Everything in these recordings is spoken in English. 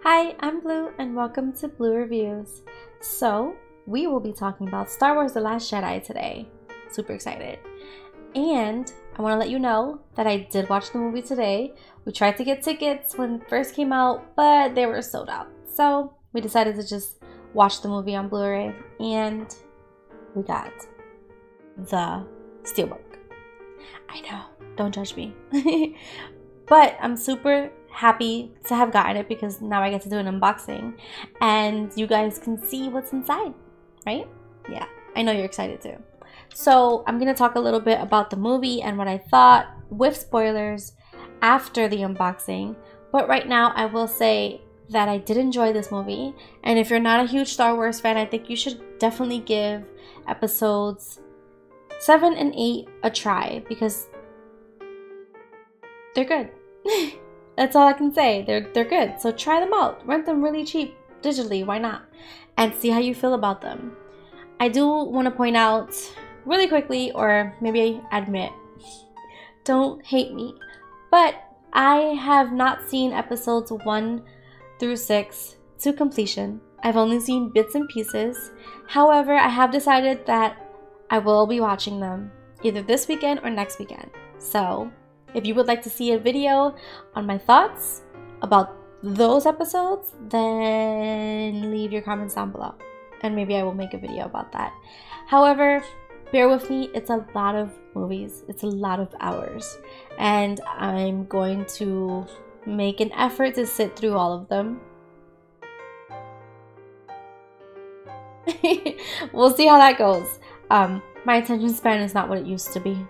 Hi, I'm Blue and welcome to Blue Reviews. So, we will be talking about Star Wars The Last Jedi today. Super excited. And I want to let you know that I did watch the movie today. We tried to get tickets when it first came out, but they were sold out. So, we decided to just watch the movie on Blu-ray and we got the Steelbook. I know, don't judge me. But I'm super happy to have gotten it because now I get to do an unboxing and you guys can see what's inside, right? Yeah, I know you're excited too. So I'm going to talk a little bit about the movie and what I thought with spoilers after the unboxing. But right now I will say that I did enjoy this movie, and if you're not a huge Star Wars fan, I think you should definitely give episodes 7 and 8 a try because they're good. That's all I can say. They're good. So try them out. Rent them really cheap digitally. Why not? And see how you feel about them. I do want to point out really quickly, or maybe admit, don't hate me, but I have not seen episodes 1 through 6 to completion. I've only seen bits and pieces. However, I have decided that I will be watching them either this weekend or next weekend. So if you would like to see a video on my thoughts about those episodes, then leave your comments down below and maybe I will make a video about that. However, bear with me, it's a lot of movies, it's a lot of hours, and I'm going to make an effort to sit through all of them. We'll see how that goes. My attention span is not what it used to be.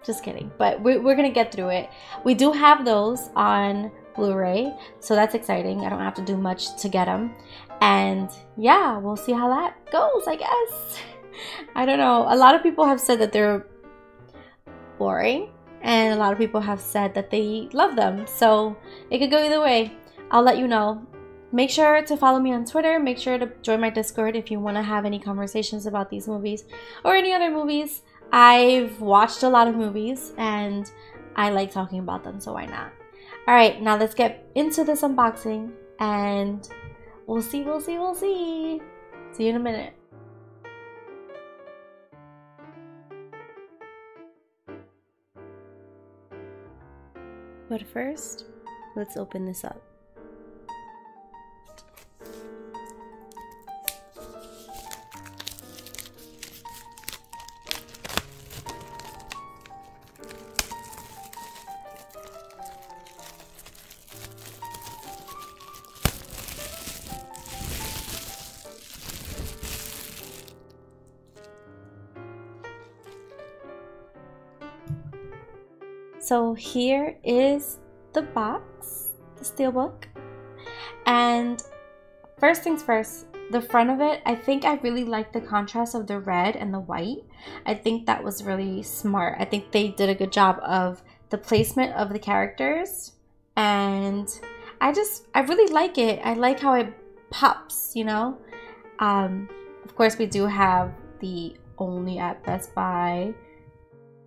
Just kidding, but we're gonna get through it. We do have those on Blu-ray, so that's exciting. I don't have to do much to get them, and yeah, we'll see how that goes, I guess. I don't know. A lot of people have said that they're boring, and a lot of people have said that they love them, so it could go either way. I'll let you know. Make sure to follow me on Twitter. Make sure to join my Discord if you want to have any conversations about these movies or any other movies. I've watched a lot of movies and I like talking about them, so why not? Alright, now let's get into this unboxing and we'll see. See you in a minute. But first, let's open this up. So here is the box, the Steelbook, and first things first, the front of it, I think I really like the contrast of the red and the white. I think that was really smart. I think they did a good job of the placement of the characters, and I really like it. I like how it pops, you know. Of course, we do have the only at Best Buy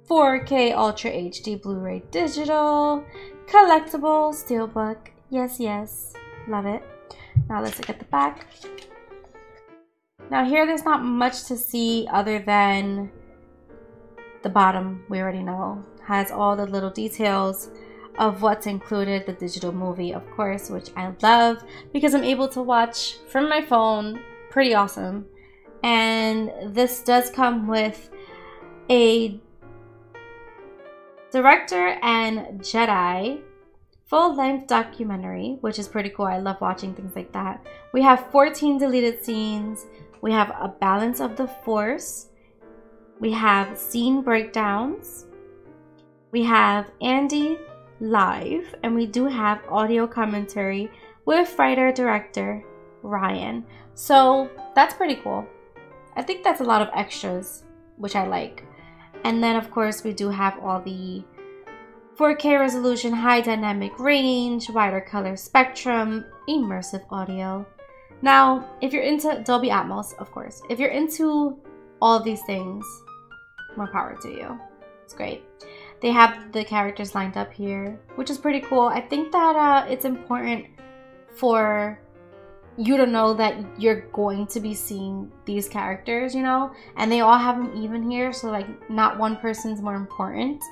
4K Ultra HD Blu-ray Digital collectible Steelbook. Yes, love it. Now let's look at the back. Now here, there's not much to see other than the bottom. We already know has all the little details of what's included. The digital movie, of course, which I love because I'm able to watch from my phone. Pretty awesome. And this does come with a Director and Jedi full-length documentary, which is pretty cool. I love watching things like that. We have 14 deleted scenes. We have a balance of the Force. We have scene breakdowns. We have Andy live, and we do have audio commentary with writer-director Ryan. So that's pretty cool. I think that's a lot of extras, which I like. And then, of course, we do have all the 4K resolution, high dynamic range, wider color spectrum, immersive audio. Now, if you're into Dolby Atmos, of course, if you're into all of these things, more power to you. It's great. They have the characters lined up here, which is pretty cool. I think that it's important for you to know that you're going to be seeing these characters, you know, and they all have them even here, so like not one person's more important,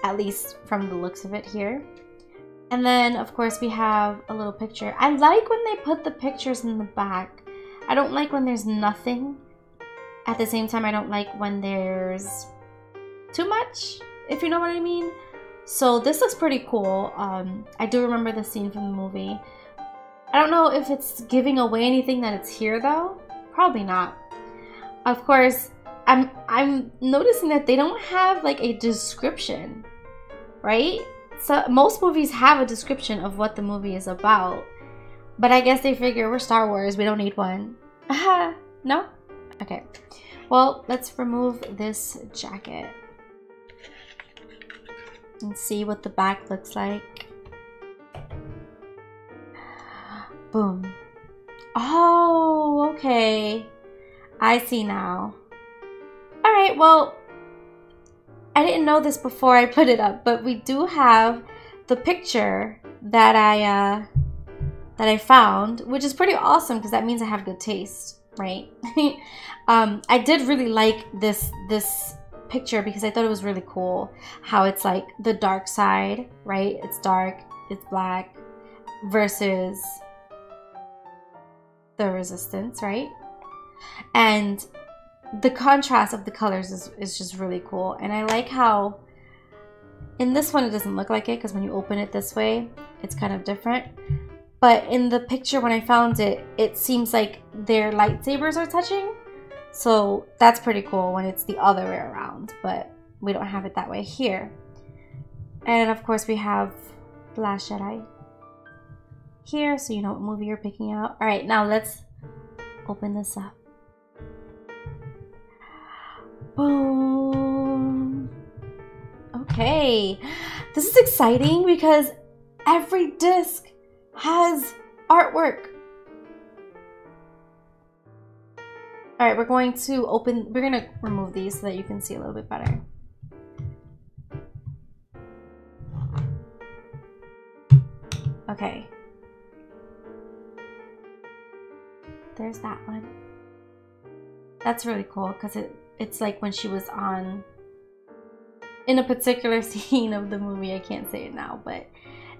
at least from the looks of it here. And then of course we have a little picture. I like when they put the pictures in the back. I don't like when there's nothing. At the same time, I don't like when there's too much, if you know what I mean. So this looks pretty cool. I do remember the scene from the movie. I don't know if it's giving away anything that it's here though. Probably not. Of course, I'm noticing that they don't have like a description, right? So most movies have a description of what the movie is about, but I guess they figure we're Star Wars, we don't need one. No? Okay. Well, let's remove this jacket and see what the back looks like. Boom. Oh, okay. I see now. Alright, well, I didn't know this before I put it up, but we do have the picture that I found, which is pretty awesome because that means I have good taste, right? I did really like this picture because I thought it was really cool how it's like the dark side, right? It's dark, it's black, versus the Resistance, right? And the contrast of the colors is just really cool. And I like how in this one it doesn't look like it because when you open it this way it's kind of different, but in the picture when I found it, it seems like their lightsabers are touching. So that's pretty cool when it's the other way around, but we don't have it that way here. And of course we have The Last Jedi here, so you know what movie you're picking out. All right, now let's open this up. Boom. Okay, this is exciting because every disc has artwork. All right, we're going to remove these so that you can see a little bit better. Okay. There's that one. That's really cool because it's like when she was in a particular scene of the movie. I can't say it now, but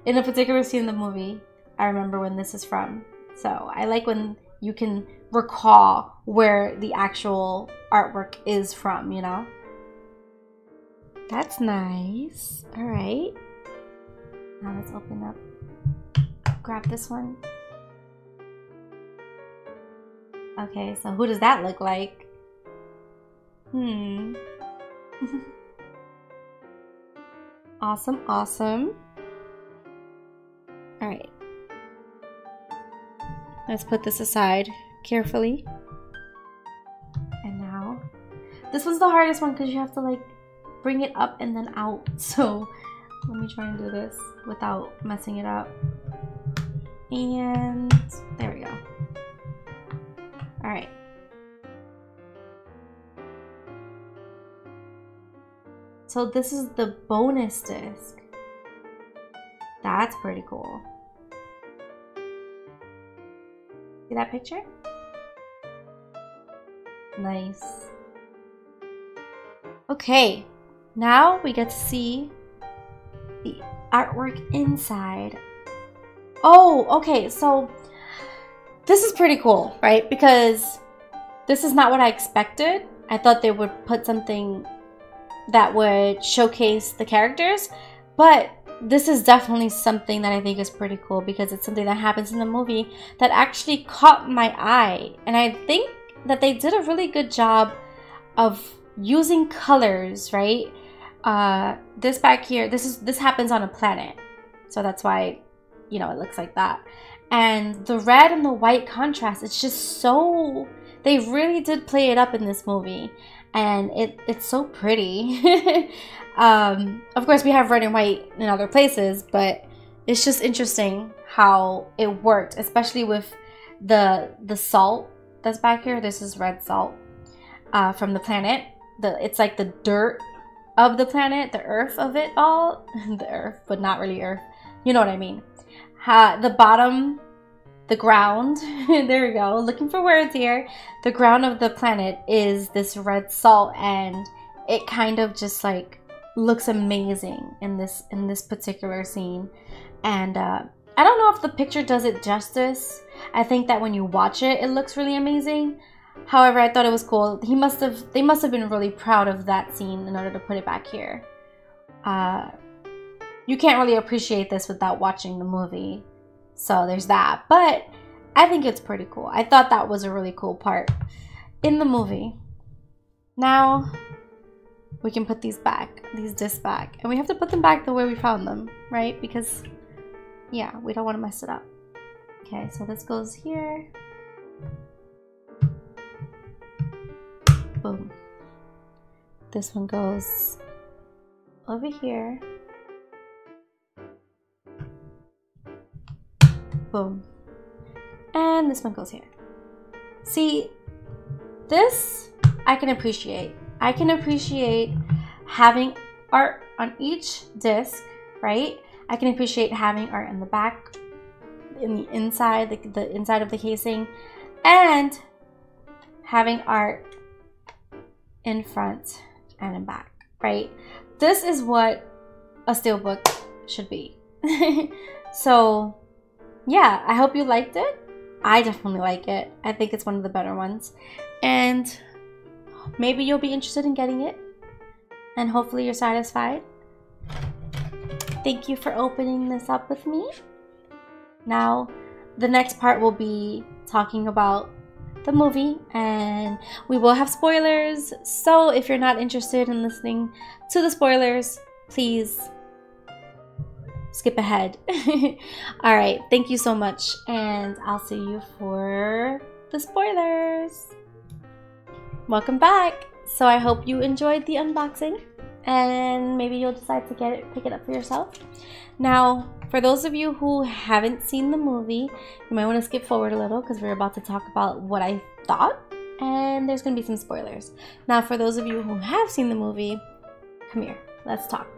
in a particular scene in the movie, I remember when this is from. So I like when you can recall where the actual artwork is from, you know? That's nice. All right. Now let's open up. Grab this one. Okay, so who does that look like? Awesome, awesome. All right. Let's put this aside carefully. And now, this was the hardest one because you have to like bring it up and then out. So let me try and do this without messing it up. And there we go. All right. So this is the bonus disc. That's pretty cool. See that picture? Nice. Okay, now we get to see the artwork inside. Oh, okay, so this is pretty cool, right? Because this is not what I expected. I thought they would put something that would showcase the characters, but this is definitely something that I think is pretty cool because it's something that happens in the movie that actually caught my eye. And I think that they did a really good job of using colors, right? This back here, this happens on a planet. So that's why, you know, it looks like that. And the red and the white contrast, it's just so, they really did play it up in this movie. And it's so pretty. Of course, we have red and white in other places, but it's just interesting how it worked, especially with the salt that's back here. This is red salt from the planet. It's like the dirt of the planet, the earth of it all. The earth, but not really earth. You know what I mean. The bottom the ground, there we go, looking for words here. The ground of the planet is this red salt, and it kind of just like looks amazing in this particular scene. And I don't know if the picture does it justice. I think that when you watch it, it looks really amazing. However, I thought it was cool. They must have been really proud of that scene in order to put it back here. You can't really appreciate this without watching the movie. So there's that. But I think it's pretty cool. I thought that was a really cool part in the movie. Now we can put these discs back. And we have to put them back the way we found them, right? Because, yeah, we don't want to mess it up. Okay, so this goes here. Boom. This one goes over here. Boom. And this one goes here. See, this I can appreciate. I can appreciate having art on each disc, right? I can appreciate having art in the back, in the inside, the inside of the casing, and having art in front and in back, right? This is what a steelbook should be. So yeah, I hope you liked it. I definitely like it. I think it's one of the better ones, and maybe you'll be interested in getting it, and hopefully you're satisfied. Thank you for opening this up with me. Now the next part will be talking about the movie, and we will have spoilers, so if you're not interested in listening to the spoilers, please skip ahead. All right, thank you so much, and I'll see you for the spoilers. Welcome back. So I hope you enjoyed the unboxing, and maybe you'll decide to pick it up for yourself. Now, for those of you who haven't seen the movie, you might want to skip forward a little because we're about to talk about what I thought, and there's going to be some spoilers. Now, for those of you who have seen the movie, come here, let's talk.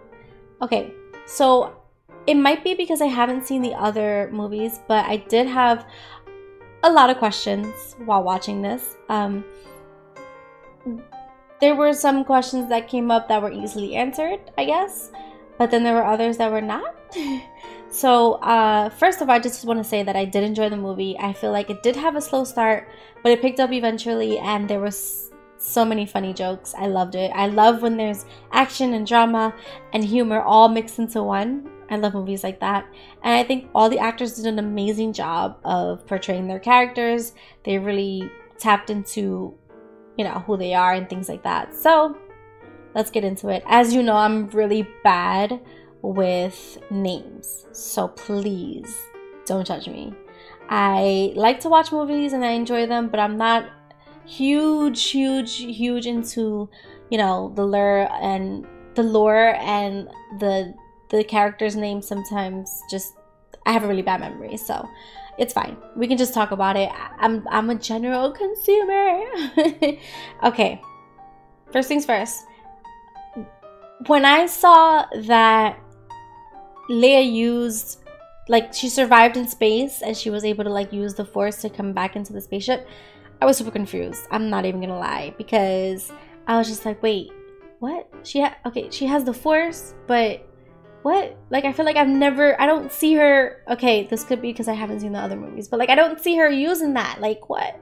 Okay, so it might be because I haven't seen the other movies, but I did have a lot of questions while watching this. There were some questions that came up that were easily answered, I guess, but then there were others that were not. So first of all, I just want to say that I did enjoy the movie. I feel like it did have a slow start, but it picked up eventually, and there was so many funny jokes. I loved it. I love when there's action and drama and humor all mixed into one. I love movies like that. And I think all the actors did an amazing job of portraying their characters. They really tapped into, you know, who they are and things like that. So let's get into it. As you know, I'm really bad with names, so please don't judge me. I like to watch movies and I enjoy them, but I'm not huge into, you know, the lore and the characters' names. Sometimes just I have a really bad memory, so it's fine. We can just talk about it. I'm a general consumer. Okay, first things first. When I saw that Leia used, like, she survived in space and she was able to like use the Force to come back into the spaceship, I was super confused. I'm not even gonna lie, because I was just like, wait, what? She has the Force, but what? Like, I feel like I don't see her. Okay, this could be because I haven't seen the other movies, but like I don't see her using that. Like, what?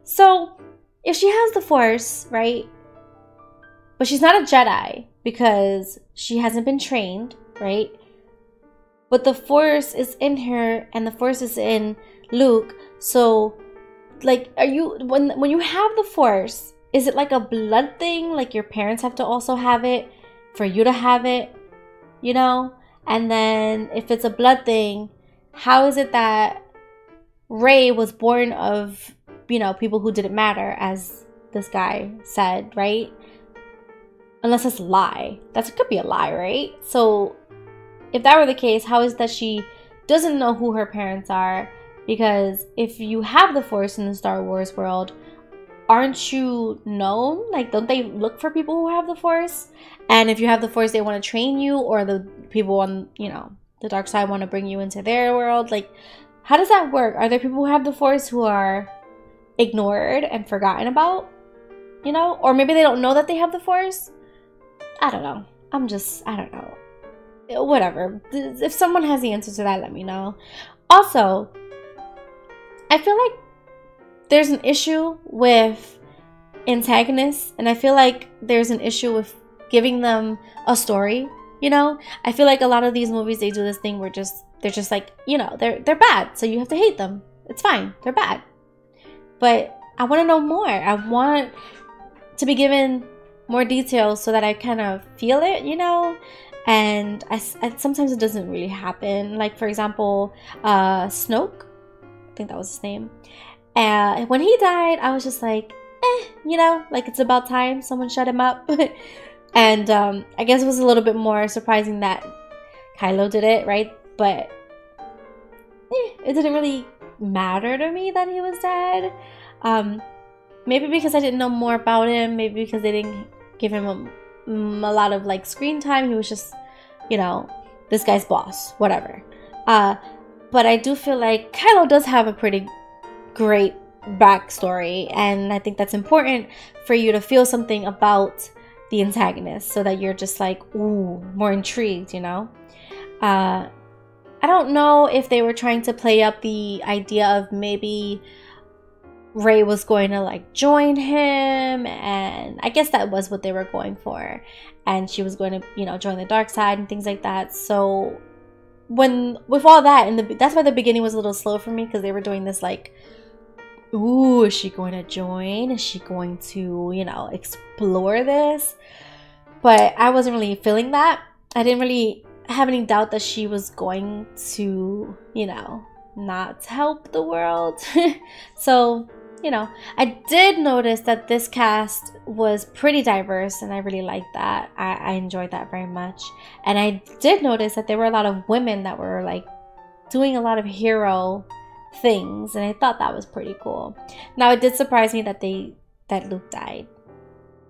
So if she has the Force, right, but she's not a Jedi because she hasn't been trained, right? But the Force is in her and the Force is in Luke. So like, are you, when you have the Force, is it like a blood thing? Like your parents have to also have it for you to have it, you know? And then if it's a blood thing, how is it that Rey was born of, you know, people who didn't matter, as this guy said, right? Unless it's a lie. That could be a lie, right? So if that were the case, how is it that she doesn't know who her parents are? Because if you have the Force in the Star Wars world, aren't you known? Like, don't they look for people who have the Force? And if you have the Force, they want to train you, or the people on, you know, the dark side want to bring you into their world. Like, How does that work? Are there people who have the Force who are ignored and forgotten about? You know? Or maybe they don't know that they have the Force? I don't know. I don't know. Whatever. If someone has the answer to that, let me know. Also, I feel like there's an issue with antagonists, and I feel like there's an issue with giving them a story. You know, I feel like a lot of these movies, they do this thing where they're just like, you know, they're bad, so you have to hate them. It's fine, they're bad. But I want to know more. I want to be given more details so that I kind of feel it, you know. And I sometimes it doesn't really happen. Like, for example, Snoke, I think that was his name. When he died, I was just like, you know, like it's about time someone shut him up. And I guess it was a little bit more surprising that Kylo did it, right? But it didn't really matter to me that he was dead. Maybe because I didn't know more about him. Maybe because they didn't give him a lot of like screen time. He was just, you know, this guy's boss, whatever. But I do feel like Kylo does have a pretty great backstory, and I think that's important for you to feel something about the antagonist so that you're just like, ooh, more intrigued, you know. I don't know if they were trying to play up the idea of maybe Rey was going to like join him, and I guess that was what they were going for, and she was going to, you know, join the dark side and things like that. So with all that, that's why the beginning was a little slow for me, because they were doing this like, ooh, is she going to join? Is she going to, you know, explore this? But I wasn't really feeling that. I didn't really have any doubt that she was going to, you know, not help the world. So, you know, I did notice that this cast was pretty diverse, and I really liked that. I enjoyed that very much. And I did notice that there were a lot of women that were like doing a lot of hero things, and I thought that was pretty cool. Now, it did surprise me that Luke died,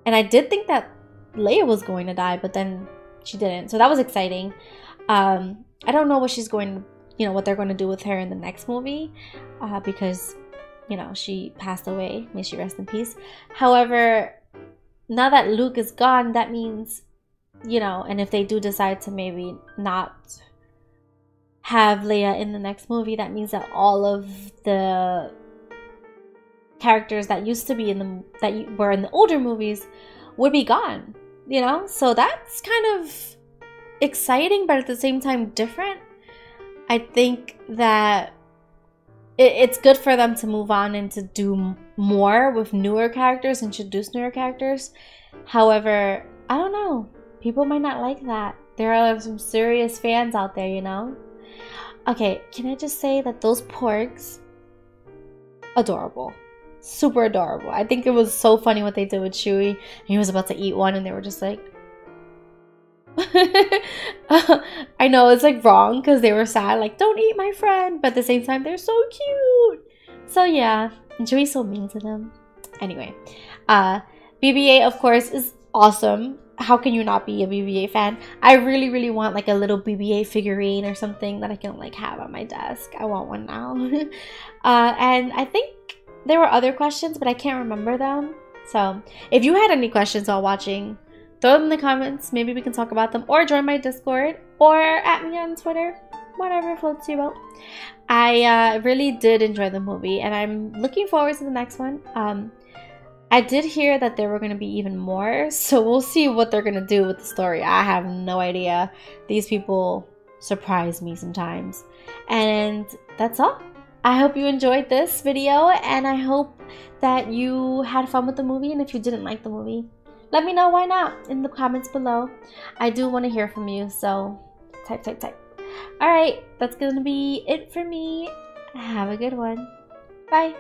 and I did think that Leia was going to die, but then she didn't, so that was exciting. I don't know what she's going, you know, what they're going to do with her in the next movie, because, you know, she passed away. May she rest in peace. However, now that Luke is gone, that means, you know, and if they do decide to maybe not have Leia in the next movie, that means that all of the characters that used to be were in the older movies would be gone, you know. So that's kind of exciting, but at the same time different. I think that it's good for them to move on and to do more with newer characters, introduce newer characters. However, I don't know, people might not like that. There are some serious fans out there, you know. Okay, can I just say that those porgs, adorable. Super adorable. I think it was so funny what they did with Chewie. He was about to eat one, and they were just like... I know it's like wrong, because they were sad, like, don't eat my friend. But at the same time, they're so cute. So yeah, and Chewie's so mean to them. Anyway, BB-8, of course, is awesome. How can you not be a BB-8 fan? I really, really want like a little BB-8 figurine or something that I can like have on my desk. I want one now. And I think there were other questions, but I can't remember them. So if you had any questions while watching, throw them in the comments. Maybe we can talk about them, or join my Discord, or at me on Twitter. Whatever floats your boat. I really did enjoy the movie, and I'm looking forward to the next one. I did hear that there were going to be even more, so we'll see what they're going to do with the story. I have no idea. These people surprise me sometimes. And that's all. I hope you enjoyed this video, and I hope that you had fun with the movie. And if you didn't like the movie, let me know why not in the comments below. I do want to hear from you, so type. Alright, that's going to be it for me. Have a good one. Bye.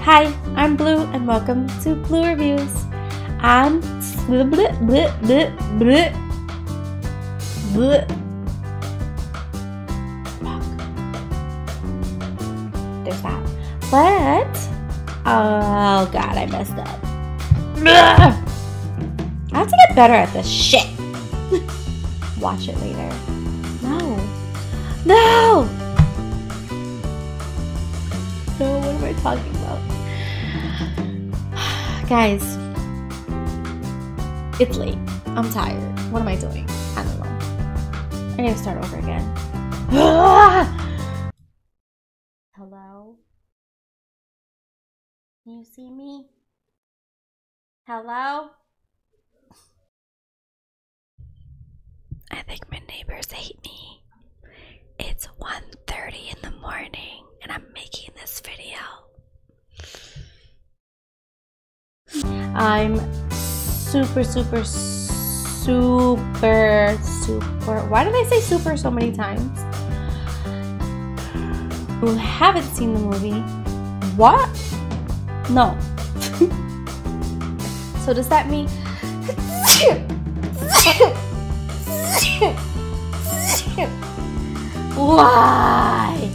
Hi, I'm Blue, and welcome to Blue Reviews. I'm there's that. But oh god, I messed up. I have to get better at this shit. Watch it later. No. No! No, what am I talking about? Guys, it's late. I'm tired. What am I doing? I don't know. I need to start over again. Hello? Can you see me? Hello? I think my neighbors hate me. It's 1:30 in the morning and I'm making this video. I'm super, why did I say super so many times? Who haven't seen the movie? What? No. So does that mean why?